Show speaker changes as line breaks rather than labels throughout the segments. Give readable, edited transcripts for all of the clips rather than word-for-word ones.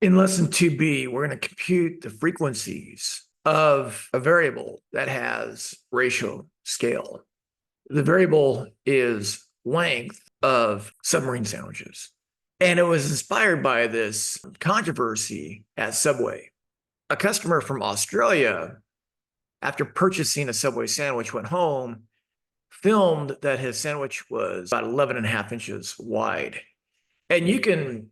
In lesson 2B, we're going to compute the frequencies of a variable that has ratio scale. The variable is length of submarine sandwiches. And it was inspired by this controversy at Subway. A customer from Australia, after purchasing a Subway sandwich, went home, filmed that his sandwich was about 11 and a half inches wide. And you can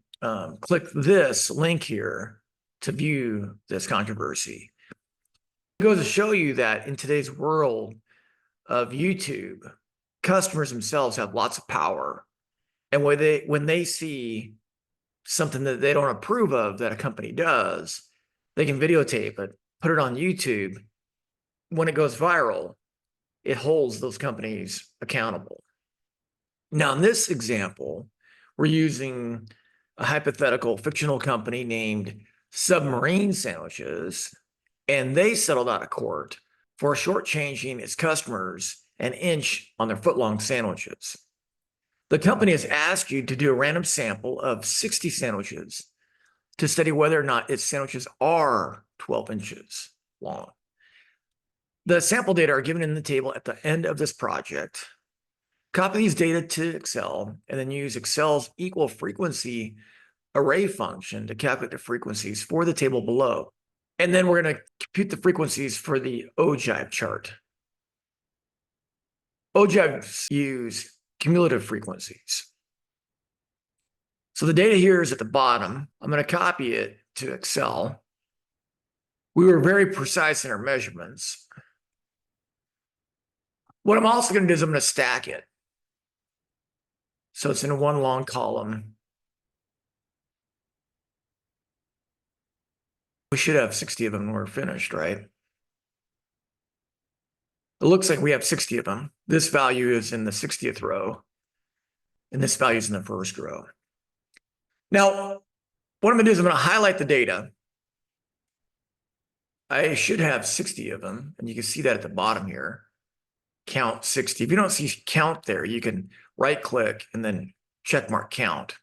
click this link here to view this controversy. It goes to show you that in today's world of YouTube, customers themselves have lots of power. And when they see something that they don't approve of that a company does, they can videotape it, put it on YouTube. When it goes viral, it holds those companies accountable. Now, in this example, we're using a hypothetical fictional company named Submarine Sandwiches, and they settled out of court for shortchanging its customers an inch on their foot-long sandwiches. The company has asked you to do a random sample of 60 sandwiches to study whether or not its sandwiches are 12 inches long. The sample data are given in the table at the end of this project. Copy these data to Excel and then use Excel's equal frequency array function to calculate the frequencies for the table below. And then we're going to compute the frequencies for the ogive chart. Ogives use cumulative frequencies. So the data here is at the bottom. I'm going to copy it to Excel. We were very precise in our measurements. What I'm also going to do is I'm going to stack it. So it's in one long column. We should have 60 of them when we're finished, right? It looks like we have 60 of them. This value is in the 60th row, and this value is in the first row. Now, what I'm going to do is I'm going to highlight the data. I should have 60 of them, and you can see that at the bottom here. Count 60. If you don't see count there, you can right-click and then check mark count.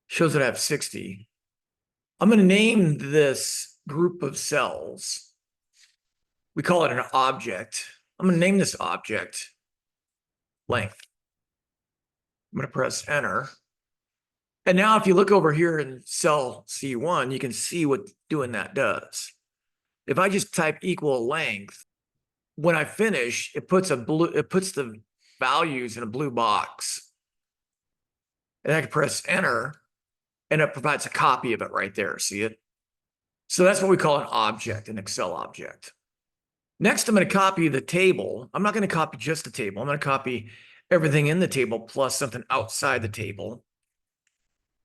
Shows that I have 60. I'm going to name this group of cells. We call it an object. I'm going to name this object length. I'm going to press enter. And now if you look over here in cell C1, you can see what doing that does. If I just type equal length, when I finish, it puts the values in a blue box. And I can press enter, and it provides a copy of it right there. See it? So that's what we call an object, an Excel object. Next, I'm going to copy the table. I'm not going to copy just the table. I'm going to copy everything in the table plus something outside the table.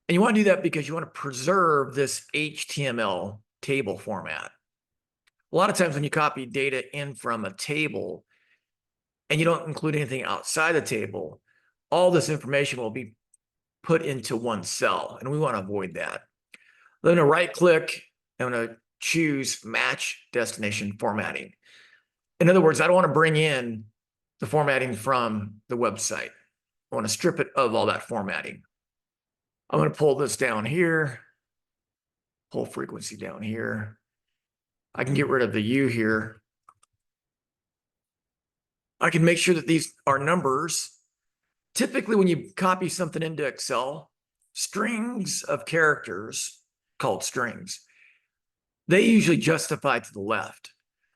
And you want to do that because you want to preserve this HTML table format. A lot of times when you copy data in from a table and you don't include anything outside the table, all this information will be put into one cell, and we want to avoid that. I'm going to right-click. I'm going to choose Match Destination Formatting. In other words, I don't want to bring in the formatting from the website. I want to strip it of all that formatting. I'm going to pull this down here, pull frequency down here. I can get rid of the U here. I can make sure that these are numbers. Typically, when you copy something into Excel, strings of characters called strings, they usually justify to the left.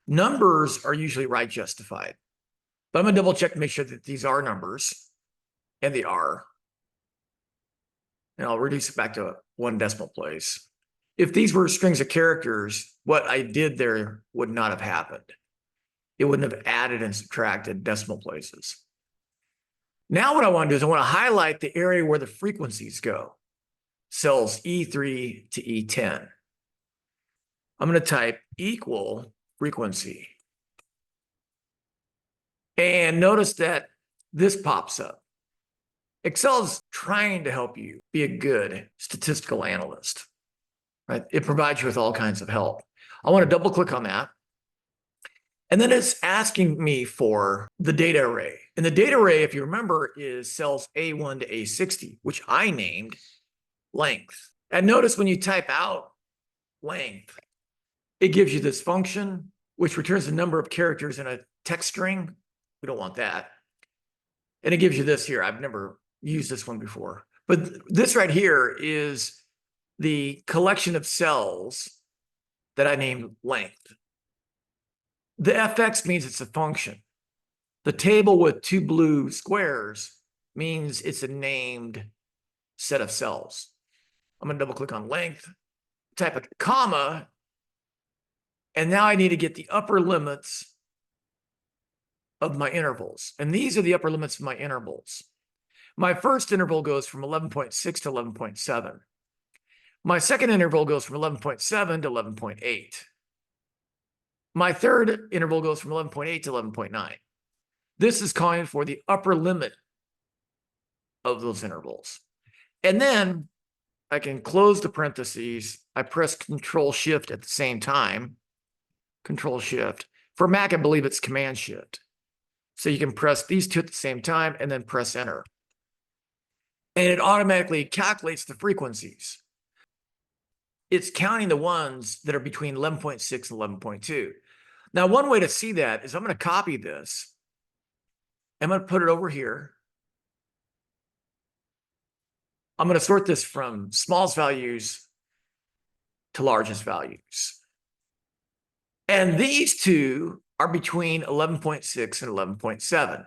Numbers are usually right justified. But I'm going to double check to make sure that these are numbers, and they are. And I'll reduce it back to one decimal place. If these were strings of characters, what I did there would not have happened. It wouldn't have added and subtracted decimal places. Now what I want to do is I want to highlight the area where the frequencies go. Cells E3 to E10. I'm going to type equal frequency. And notice that this pops up. Excel is trying to help you be a good statistical analyst. Right? It provides you with all kinds of help. I want to double click on that. And then it's asking me for the data array. And the data array, if you remember, is cells A1 to A60, which I named length. And notice when you type out length, it gives you this function, which returns the number of characters in a text string. We don't want that. And it gives you this here. I've never used this one before. But this right here is the collection of cells that I named length. The fx means it's a function. The table with two blue squares means it's a named set of cells. I'm going to double click on length, type a comma, and now I need to get the upper limits of my intervals. And these are the upper limits of my intervals. My first interval goes from 11.6 to 11.7. My second interval goes from 11.7 to 11.8. My third interval goes from 11.8 to 11.9. This is calling for the upper limit of those intervals. And then I can close the parentheses. I press Control Shift at the same time. Control Shift. For Mac, I believe it's Command Shift. So you can press these two at the same time and then press Enter. And it automatically calculates the frequencies. It's counting the ones that are between 11.6 and 11.2. Now, one way to see that is I'm going to copy this. I'm going to put it over here. I'm going to sort this from smallest values to largest values. And these two are between 11.6 and 11.7.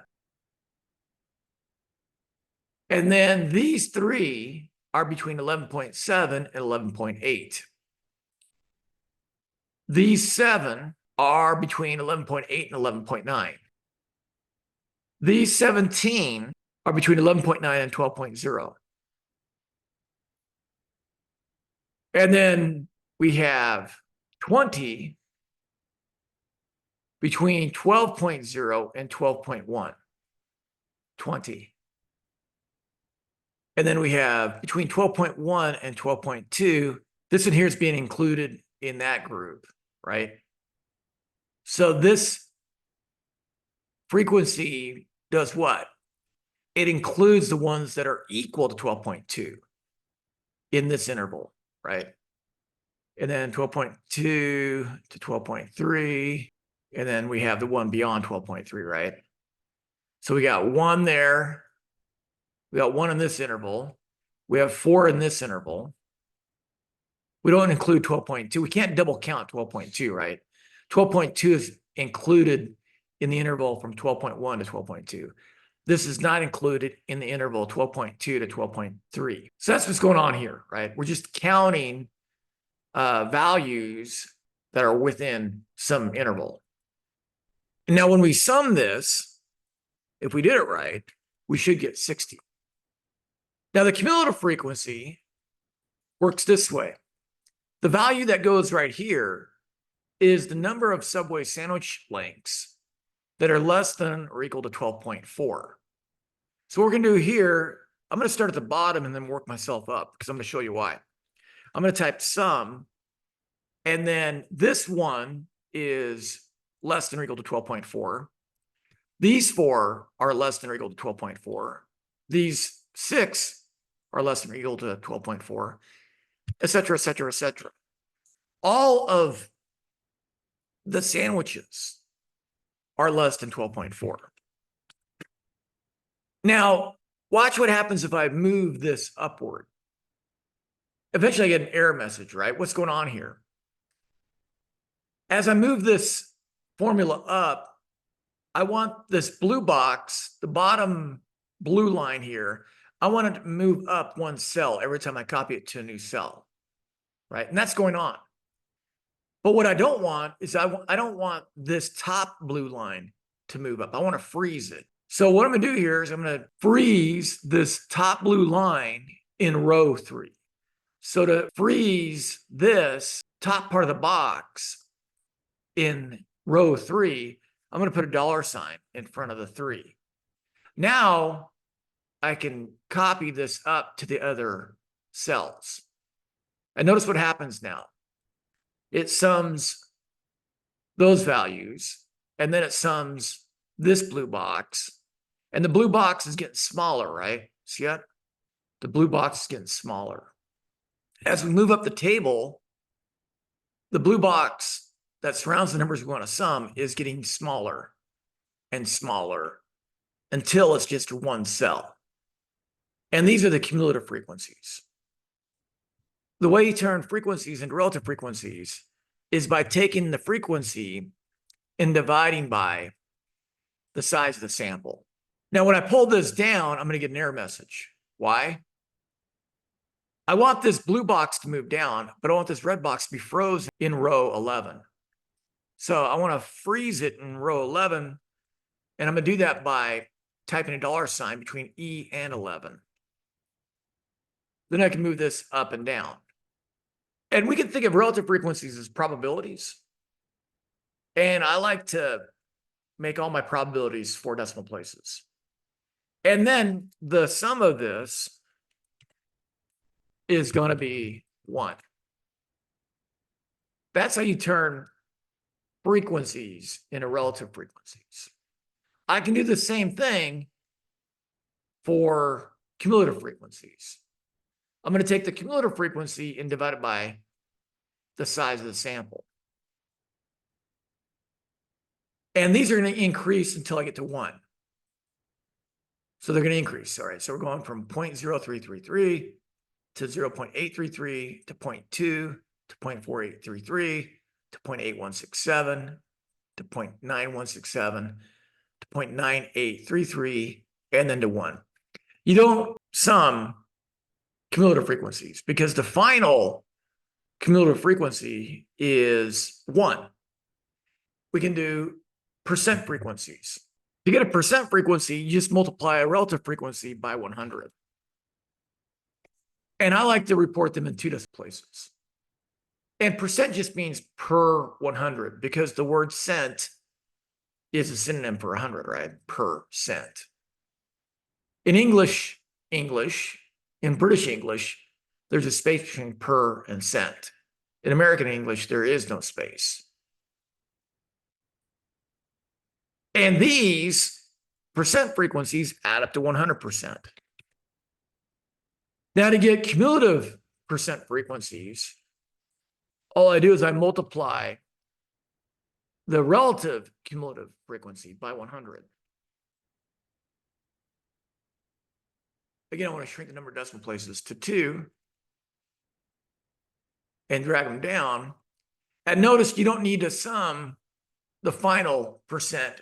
And then these three are between 11.7 and 11.8. These 7 are between 11.8 and 11.9. These 17 are between 11.9 and 12.0. And then we have 20 between 12.0 and 12.1. 20. And then we have between 12.1 and 12.2. This one here is being included in that group, right? So this frequency does what? It includes the ones that are equal to 12.2 in this interval, right? And then 12.2 to 12.3. And then we have the one beyond 12.3, right? So we got 1 there. We got 1 in this interval. We have 4 in this interval. We don't include 12.2. We can't double count 12.2, right? 12.2 is included in the interval from 12.1 to 12.2. This is not included in the interval 12.2 to 12.3. So that's what's going on here, right? We're just counting values that are within some interval. Now, when we sum this, if we did it right, we should get 60. Now, the cumulative frequency works this way. The value that goes right here is the number of Subway sandwich lengths that are less than or equal to 12.4. So what we're going to do here, I'm going to start at the bottom and then work myself up because I'm going to show you why. I'm going to type sum, and then this one is less than or equal to 12.4. These 4 are less than or equal to 12.4. These 6 are less than or equal to 12.4, et cetera, et cetera, et cetera. All of the sandwiches are less than 12.4. Now, watch what happens if I move this upward. Eventually, I get an error message, right? What's going on here? As I move this formula up, I want this blue box, the bottom blue line here, I want it to move up 1 cell every time I copy it to a new cell, right? And that's going on. But what I don't want is I don't want this top blue line to move up. I want to freeze it. So what I'm going to do here is I'm going to freeze this top blue line in row 3. So to freeze this top part of the box in row 3, I'm going to put a $sign in front of the 3. Now I can copy this up to the other cells. And notice what happens now. It sums those values, and then it sums this blue box. And the blue box is getting smaller, right? See that? The blue box is getting smaller. As we move up the table, the blue box that surrounds the numbers we want to sum is getting smaller and smaller until it's just one cell. And these are the cumulative frequencies. The way you turn frequencies into relative frequencies is by taking the frequency and dividing by the size of the sample. Now, when I pull this down, I'm going to get an error message. Why? I want this blue box to move down, but I want this red box to be frozen in row 11. So I want to freeze it in row 11, and I'm going to do that by typing a $sign between E and 11. Then I can move this up and down. And we can think of relative frequencies as probabilities. And I like to make all my probabilities 4 decimal places. And then the sum of this is going to be 1. That's how you turn frequencies into relative frequencies. I can do the same thing for cumulative frequencies. I'm going to take the cumulative frequency and divide it by the size of the sample. And these are going to increase until I get to 1. So they're going to increase. All right. So we're going from 0.0333 to 0.833 to 0.2 to 0.4833 to 0.8167 to 0.9167 to 0.9833 and then to 1. You don't sum cumulative frequencies because the final cumulative frequency is 1. We can do percent frequencies. To get a percent frequency, you just multiply a relative frequency by 100. And I like to report them in 2 decimal places. And percent just means per 100 because the word cent is a synonym for 100, right? Percent. In English, in British English, there's a space between per and cent. In American English, there is no space. And these percent frequencies add up to 100%. Now, to get cumulative percent frequencies, all I do is I multiply the relative cumulative frequency by 100. Again, I want to shrink the number of decimal places to 2 and drag them down. And notice you don't need to sum the final percent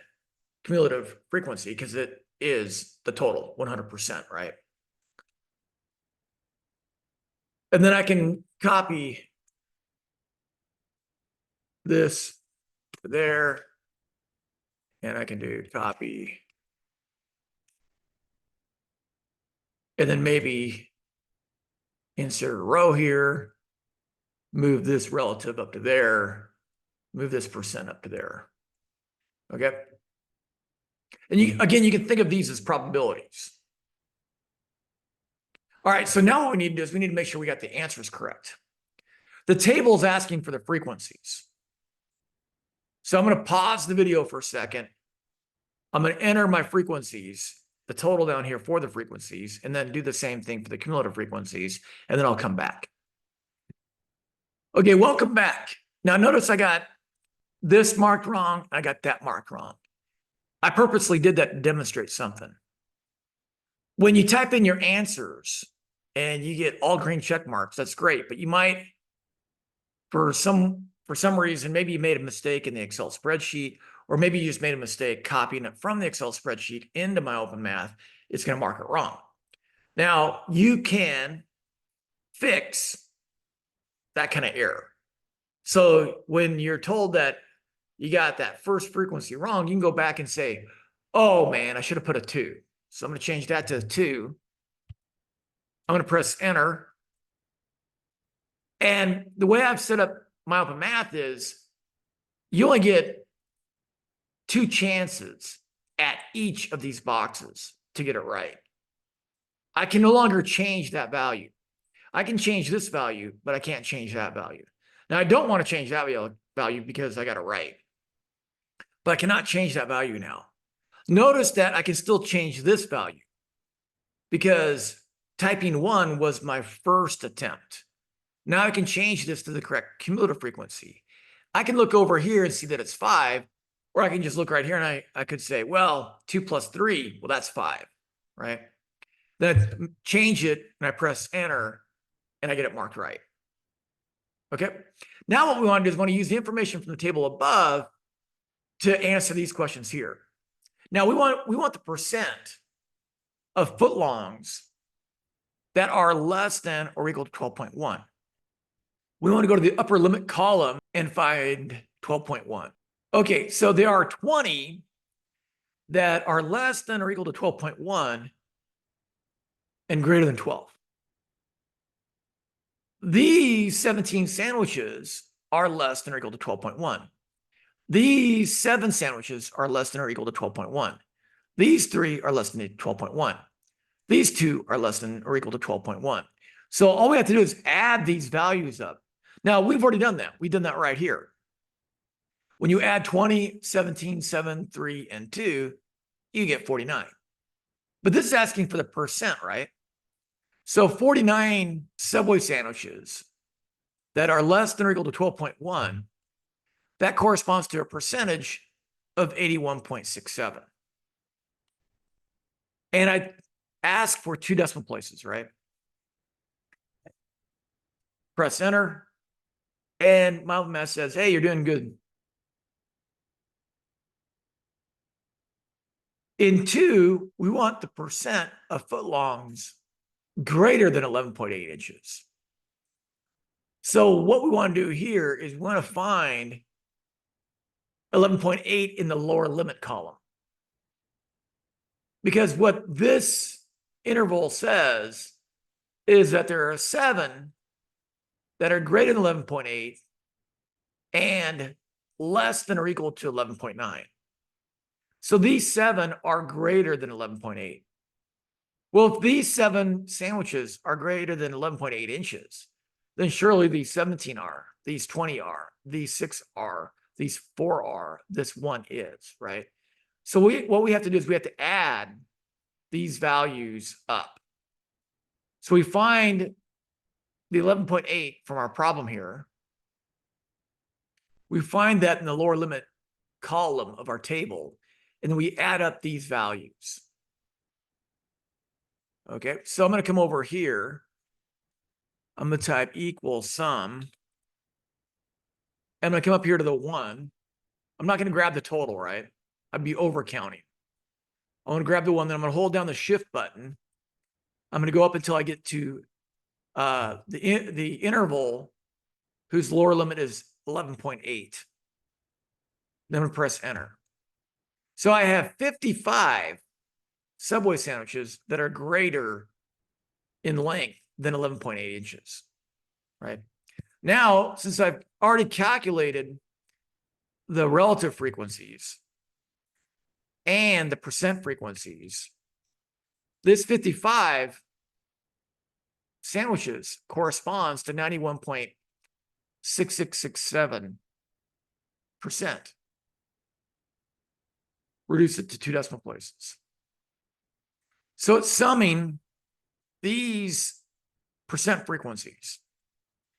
cumulative frequency because it is the total 100%, right? And then I can copy this there, and I can do copy, and then maybe insert a row here, move this relative up to there, move this percent up to there. Okay. And again, you can think of these as probabilities. All right, so now what we need to do is we need to make sure we got the answers correct. The table is asking for the frequencies. So I'm going to pause the video for a second. I'm going to enter my frequencies, the total down here for the frequencies, and then do the same thing for the cumulative frequencies, and then I'll come back. Okay, welcome back. Now notice I got this marked wrong, I got that marked wrong. I purposely did that to demonstrate something. When you type in your answers and you get all green check marks, that's great, but you might, for some reason, maybe you made a mistake in the Excel spreadsheet, or maybe you just made a mistake copying it from the Excel spreadsheet into my Open Math, it's going to mark it wrong. Now, you can fix that kind of error. So when you're told that you got that first frequency wrong, you can go back and say, oh man, I should have put a 2. So I'm going to change that to 2. I'm going to press enter. And the way I've set up my Open Math is you only get 2 chances at each of these boxes to get it right. I can no longer change that value. I can change this value, but I can't change that value. Now, I don't want to change that value because I got it right. But I cannot change that value now. Notice that I can still change this value because typing 1 was my first attempt. Now I can change this to the correct cumulative frequency. I can look over here and see that it's 5, or I can just look right here and I could say, well, 2 plus 3, well, that's 5, right? Then I change it and I press enter and I get it marked right. Okay. Now what we want to do is we want to use the information from the table above to answer these questions here. Now we want the percent of footlongs that are less than or equal to 12.1. We want to go to the upper limit column and find 12.1. Okay, so there are 20 that are less than or equal to 12.1 and greater than 12. These 17 sandwiches are less than or equal to 12.1. These 7 sandwiches are less than or equal to 12.1. These 3 are less than 12.1. These 2 are less than or equal to 12.1. So all we have to do is add these values up. Now, we've already done that. We've done that right here. When you add 20, 17, 7, 3, and 2, you get 49. But this is asking for the percent, right? So 49 Subway sandwiches that are less than or equal to 12.1, that corresponds to a percentage of 81.67. And I ask for 2 decimal places, right? Press enter, and my mess says, hey, you're doing good. In 2, we want the percent of footlongs greater than 11.8 inches. So what we want to do here is we want to find 11.8 in the lower limit column. Because what this interval says is that there are 7 that are greater than 11.8 and less than or equal to 11.9. So these 7 are greater than 11.8. Well, if these 7 sandwiches are greater than 11.8 inches, then surely these 17 are, these 20 are, these 6 are, these 4 are, this 1 is, right? So what we have to do is we have to add these values up. So we find the 11.8 from our problem here. We find that in the lower limit column of our table, and then we add up these values. Okay, so I'm going to come over here. I'm going to type equal sum. I'm going to come up here to the 1. I'm not going to grab the total, right? I'd be over counting. I'm going to grab the 1, then I'm going to hold down the shift button. I'm going to go up until I get to the interval whose lower limit is 11.8. Then I'm going to press enter. So I have 55 Subway sandwiches that are greater in length than 11.8 inches, right? Now, since I've already calculated the relative frequencies and the percent frequencies, this 55 sandwiches corresponds to 91.6667%. Reduce it to 2 decimal places. So it's summing these percent frequencies.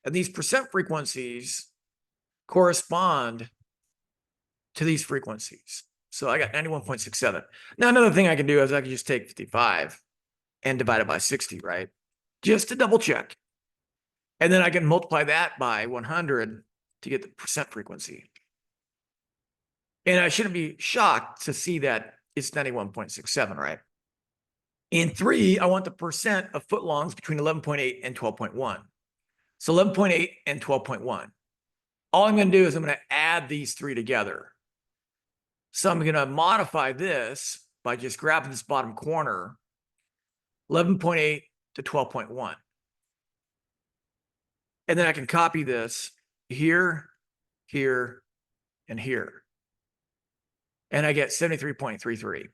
And these percent frequencies correspond to these frequencies. So I got 91.67. Now, another thing I can do is I can just take 55 and divide it by 60, right? Just to double check. And then I can multiply that by 100 to get the percent frequency. And I shouldn't be shocked to see that it's 91.67, right? In 3, I want the percent of footlongs between 11.8 and 12.1. So 11.8 and 12.1. All I'm going to do is I'm going to add these 3 together. So I'm going to modify this by just grabbing this bottom corner, 11.8 to 12.1. And then I can copy this here, here, and here. And I get 73.33.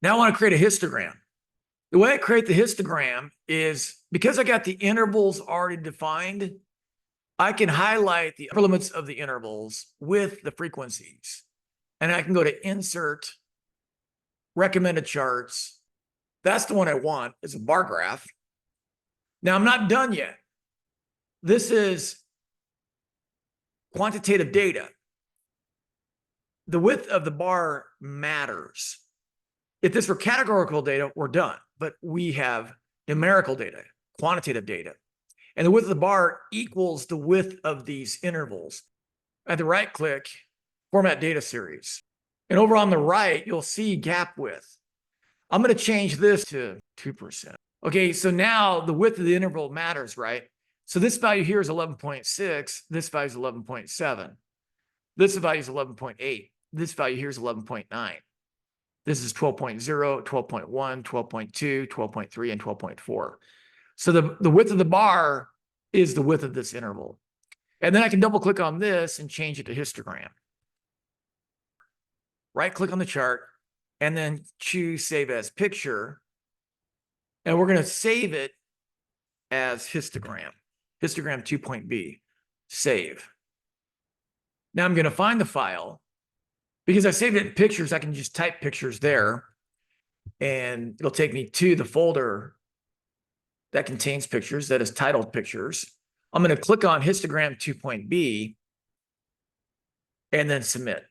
Now I want to create a histogram. The way I create the histogram is because I got the intervals already defined, I can highlight the upper limits of the intervals with the frequencies. And I can go to Insert, Recommended Charts. That's the one I want. It's a bar graph. Now, I'm not done yet. This is quantitative data. The width of the bar matters. If this were categorical data, we're done. But we have numerical data, quantitative data. And the width of the bar equals the width of these intervals. At the right click, format data series. And over on the right, you'll see gap width. I'm going to change this to 2%. Okay, so now the width of the interval matters, right? So this value here is 11.6. This value is 11.7. This value is 11.8. This value here is 11.9. This is 12.0, 12.1, 12.2, 12.3, and 12.4. So the width of the bar is the width of this interval. And then I can double click on this and change it to histogram. Right click on the chart and then choose save as picture. And we're going to save it as histogram, histogram 2.b, save. Now I'm going to find the file. Because I saved it in pictures, I can just type pictures there and it'll take me to the folder that contains pictures, that is titled pictures. I'm going to click on histogram 2.b and then submit.